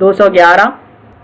211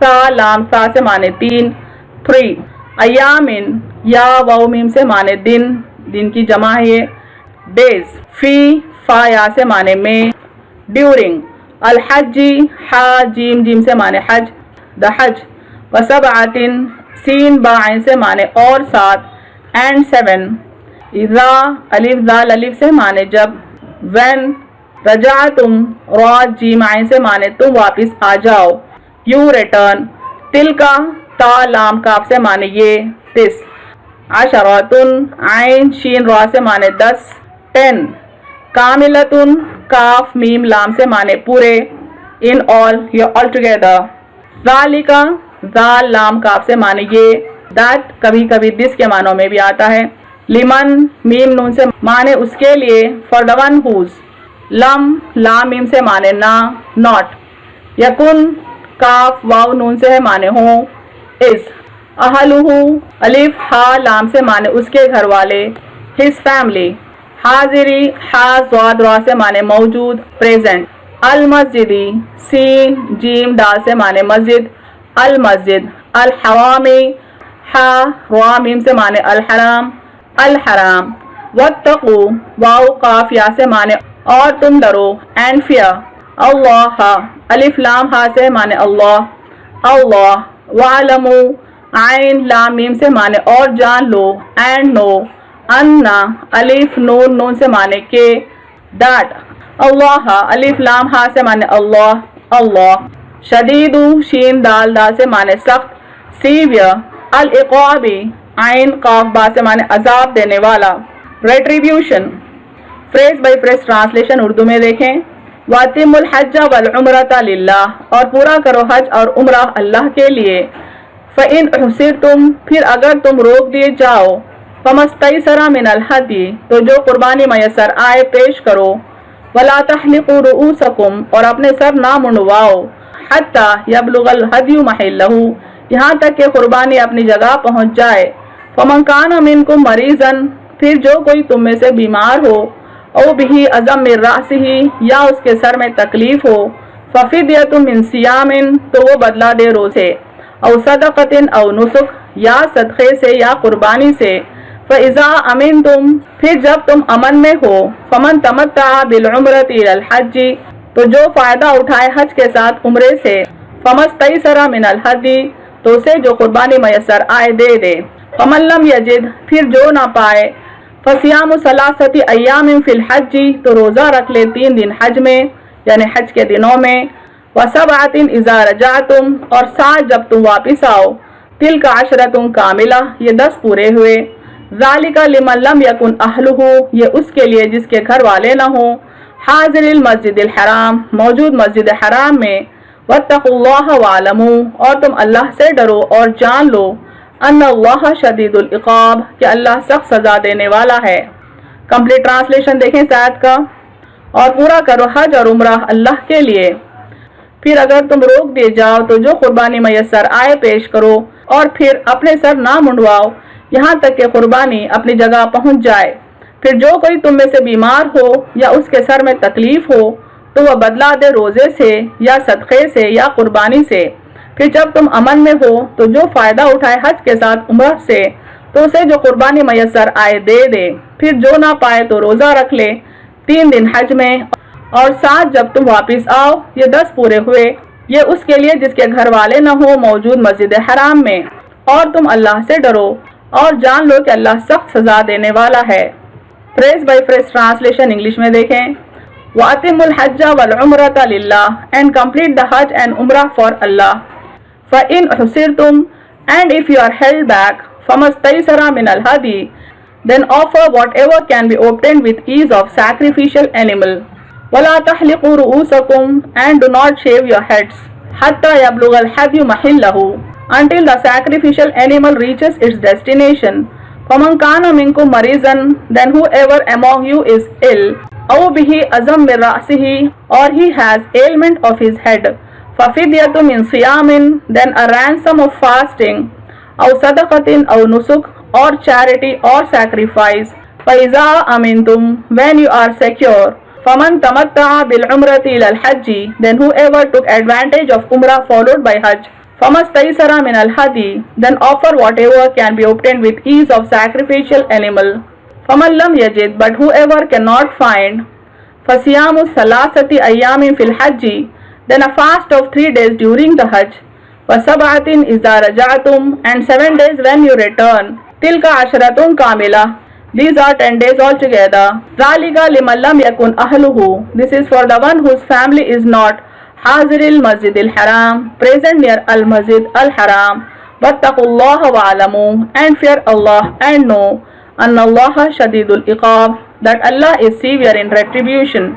سا لام سا سے معنی 3. 3 ایامن یا واو میم سے معنی دن، دن کی جمع ہے یہ. ڈیز فی فا یا سے معنی میں. ڈیورنگ الحجی حا جیم جیم سے معنی حج، دا حج. وسبعۃ سین با عین سے معنی اور 7. اینڈ 7 اذا الف ذال الف سے معنی جب. وین رجعتم را جیم عین سے معنی تم واپس آ جاؤ. You return. تلکا تا لام کاف سے معنی یہ 10. عشراتن عین شین را سے معنی 10. 10 کاملتن کاف میم لام سے معنی پورے. ان آل یا آل ٹوگیدر. ذالکا ذال لام کاف سے معنی یہ. دیٹ کبھی کبھی دس کے معنوں میں بھی آتا ہے. لمن میم نون سے معنی اس کے لیے. For the one whose. لم لام میم سے معنی نہ، ناٹ. یکن کاف واو نون سے ہے معنی ہوں. از اہلہ الف ہا لام سے معنی اس کے گھر والے. His family. حاضری ہا ضاد را سے معنی موجود، پریزنٹ. المسجدی سین جیم ڈال سے معنی مسجد، المسجد. الحرامی ہا را میم سے معنی الحرام، الحرام. واتقوا واو قاف یا سے معنی اور تم ڈرو، اینڈ فیئر. اللہ الف لام ہا سے معنی اللہ، اللہ. وعلموا عین لام میم سے معنی اور جان لو، اینڈ نو. انا الف نون نون سے معنی کہ. دیٹ اللہ الف لام ہا سے معنی اللہ، اللہ. شدید شین دال دال سے معنی سخت، سیویئر. العقاب عین قاف با سے معنی عذاب دینے والا. Retribution phrase by phrase translation Urdu میں دیکھیں. وَأَتِمُّ الْحَجَّ وَالْعُمْرَةَ لِلَّهِ اور پورا کرو حج اور عمرہ اللہ کے لیے. فَإِنْ أُحْصِرْتُمْ پھر اگر تم روک دیے جاؤ. فَمَسْتَيْسَرَ مِنَ الْهَدْيِ تو جو قربانی میسر آئے پیش کرو. وَلَا تَحْلِقُوا رُؤُوسَكُمْ اور اپنے سر نہ منڈواؤ. حَتَّى يَبْلُغَ الْهَدْيُ مَحِلَّهُ یہاں تک کہ قربانی اپنی جگہ پہنچ جائے. فَمَنْ كَانَ مِنْكُمْ مَرِيضًا پھر جو کوئی تم میں سے بیمار ہو، او بِهِ أَذًى مِنْ رَأْسِهِ یا اس کے سر میں تکلیف ہو. فَفِدْيَةٌ مِنْ صِيَامٍ تو وہ بدلہ دے روزے. او صدقۃ او نسک یا صدقے سے یا قربانی سے. فَإِذَا أَمِنْتُمْ پھر جب تم امن میں ہو. فَمَنْ تَمَتَّعَ بِالْعُمْرَةِ إِلَى الْحَجِّ تو جو فائدہ اٹھائے حج کے ساتھ عمرے سے. فَمَسْتَيْسَرَ مِنَ الْهَدْيِ تو اسے جو قربانی میسر آئے دے دے. فَمَنْ لَمْ يَجِدْ پھر جو نہ پائے. فَصِيَامُ ثَلَاثَةِ أَيَّامٍ فِي الْحَجِّ تو روزہ رکھ لے 3 دن حج میں یعنی حج کے دنوں میں. وَسَبْعَةٍ إِذَا رَجَعْتُمْ اور 7 جب تم واپس آؤ. تِلْكَ عَشْرَةٌ كَامِلَةٌ یہ 10 پورے ہوئے. ذَلِكَ لِمَنْ لَمْ يَكُنْ أَهْلُهُ یہ اس کے لیے جس کے گھر والے نہ ہوں. حاضر المسجد الحرام موجود مسجد حرام میں. وَاتَّقُوا اللَّهَ وَاعْلَمُوا اور تم اللہ سے ڈرو اور جان لو. ان اللہ شدید العقاب کہ اللہ سخت سزا دینے والا ہے. کمپلیٹ ٹرانسلیشن دیکھیں ساتھ کا. اور پورا کرو حج اور عمرہ اللہ کے لیے. پھر اگر تم روک دیے جاؤ تو جو قربانی میسر آئے پیش کرو اور پھر اپنے سر نہ منڈواؤ یہاں تک کہ قربانی اپنی جگہ پہنچ جائے. پھر جو کوئی تم میں سے بیمار ہو یا اس کے سر میں تکلیف ہو تو وہ بدلہ دے روزے سے یا صدقے سے یا قربانی سے. پھر جب تم امن میں ہو تو جو فائدہ اٹھائے حج کے ساتھ عمرہ سے تو اسے جو قربانی میسر آئے دے دے. پھر جو نہ پائے تو روزہ رکھ لے 3 دن حج میں. اور 7 جب تم واپس آؤ یہ 10 پورے ہوئے. یہ اس کے لیے جس کے گھر والے نہ ہو موجود مسجد حرام میں. اور تم اللہ سے ڈرو اور جان لو کہ اللہ سخت سزا دینے والا ہے. Phrase by phrase translation English میں دیکھیں. وَأَتِمُّ الْحَجَّ وَالْعُمْرَةَ لِلَّهِ and complete the Hajj and Umrah for Allah. فَإِنْ أُحْصِرْتُمْ and if you are held back فَمَا اسْتَيْسَرَ مِنَ الْهَدْيِ then offer whatever can be obtained with ease of sacrificial animal. وَلَا تَحْلِقُوا رُؤُوسَكُمْ and do not shave your heads حَتَّى يَبْلُغَ الْهَدْيُ مَحِلَّهُ until the sacrificial animal reaches its destination. فَمَنْ كَانَ مِنْكُمْ مَرِيضًا then whoever among you is ill أَوْ بِهِ أَذًى مِنْ رَأْسِهِ or he has ailment of his head. فَفِدْيَةٌ مِنْ صِيَامٍ then a ransom of fasting. أَوْ صَدَقَةٍ أَوْ نُسُك or charity or sacrifice. فَإِذَا أَمِنْتُمْ when you are secure. فَمَنْ تَمَتَّعَ بِالْعُمْرَةِ إِلَى الْحَجِّ then whoever took advantage of Umrah followed by Hajj. فَمَا اسْتَيْسَرَ مِنَ الْهَدْيِ, then offer whatever can be obtained with ease of sacrificial animal. فَمَنْ لَمْ يَجِدْ, but whoever cannot find, فَصِيَامُ الثَّلَاثَةِ أَيَّامٍ فِي الْحَجِّ, then a fast of 3 days during the Hajj. وَسَبْعَةٍ إِذَا رَجَعْتُمْ, and 7 days when you return. تِلْكَ عَشْرَةٌ كَامِلَةٌ, these are 10 days altogether. ذَلِكَ لِمَنْ لَمْ يَكُنْ أَهْلُهُ, this is for the one whose family is not حاضر المسجد الحرام, present near al-Masjid al-Haram. وَاتَّقُوا اللَّهَ وَاعْلَمُوا, and fear Allah and know أَنَّ اللَّهَ شَدِيدُ الْعِقَابِ, that Allah is severe in retribution.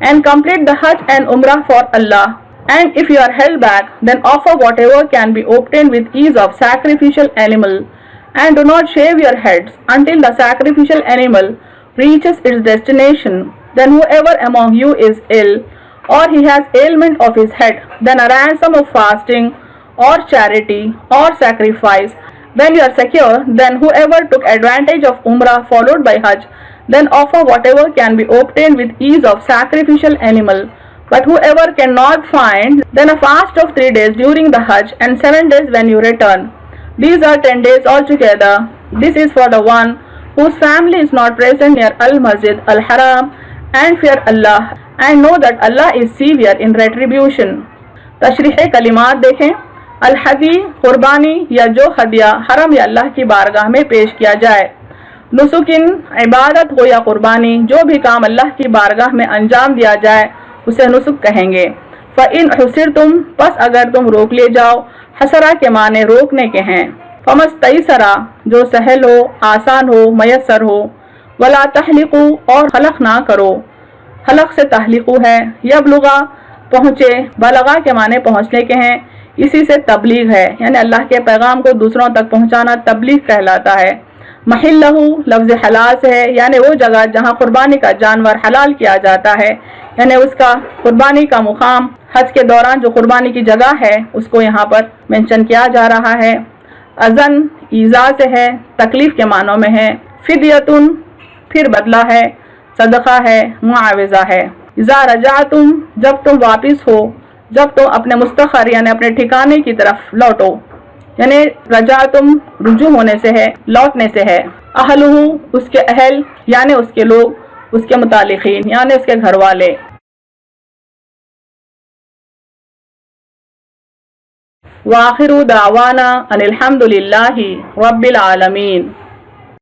And complete the Hajj and Umrah for Allah. And if you are held back, then offer whatever can be obtained with ease of sacrificial animal, and do not shave your heads until the sacrificial animal reaches its destination. Then whoever among you is ill, or he has ailment of his head, then a ransom of fasting, or charity, or sacrifice. When you are secure, then whoever took advantage of Umrah followed by Hajj, then offer whatever can be obtained with ease of sacrificial animal. But whoever cannot find, then a fast of 3 days during the Hajj and 7 days when you return. These are 10 days altogether. This is for the one whose family is not present near al-Masjid al-Haram, and fear Allah and know that Allah is severe in retribution. تشریح کلمات دیکھیں. الحدی, قربانی یا جو ہدیہ حرم یا اللہ کی بارگاہ میں پیش کیا جائے. نسکن, عبادت ہو یا قربانی, جو بھی کام اللہ کی بارگاہ میں انجام دیا جائے اسے نسک کہیں گے. فَإِنْ حُسِرْتُمْ, پس اگر تم روک لے جاؤ, حسرہ کے معنی روکنے کے ہیں. فَمَسْتَيْسَرَ, جو سہل ہو, آسان ہو, میسر ہو. ولا تحلقو, اور حلق نہ کرو. حلق سے تحلیقو ہے. یبلغا, پہنچے. بلغا کے معنی پہنچنے کے ہیں. اسی سے تبلیغ ہے, یعنی اللہ کے پیغام کو دوسروں تک پہنچانا تبلیغ کہلاتا ہے. محلہ, لفظ حلال سے ہے, یعنی وہ جگہ جہاں قربانی کا جانور حلال کیا جاتا ہے, یعنی اس کا قربانی کا مقام. حج کے دوران جو قربانی کی جگہ ہے اس کو یہاں پر منشن کیا جا رہا ہے. اذن, ایذا سے ہے, تکلیف کے معنوں میں ہے. فدیتن, پھر بدلہ ہے, صدقہ ہے, معاوضہ ہے. اذا رجعتم, جب تم واپس ہو, جب تم اپنے مستقر یعنی اپنے ٹھکانے کی طرف لوٹو, یعنی رجعتم رجوع ہونے سے ہے, لوٹنے سے ہے. اہلہ, اس کے اہل یعنی اس کے لوگ, اس کے متعلقین یعنی اس کے گھر والے. وآخر دعوانا ان الحمد للہ رب العالمین.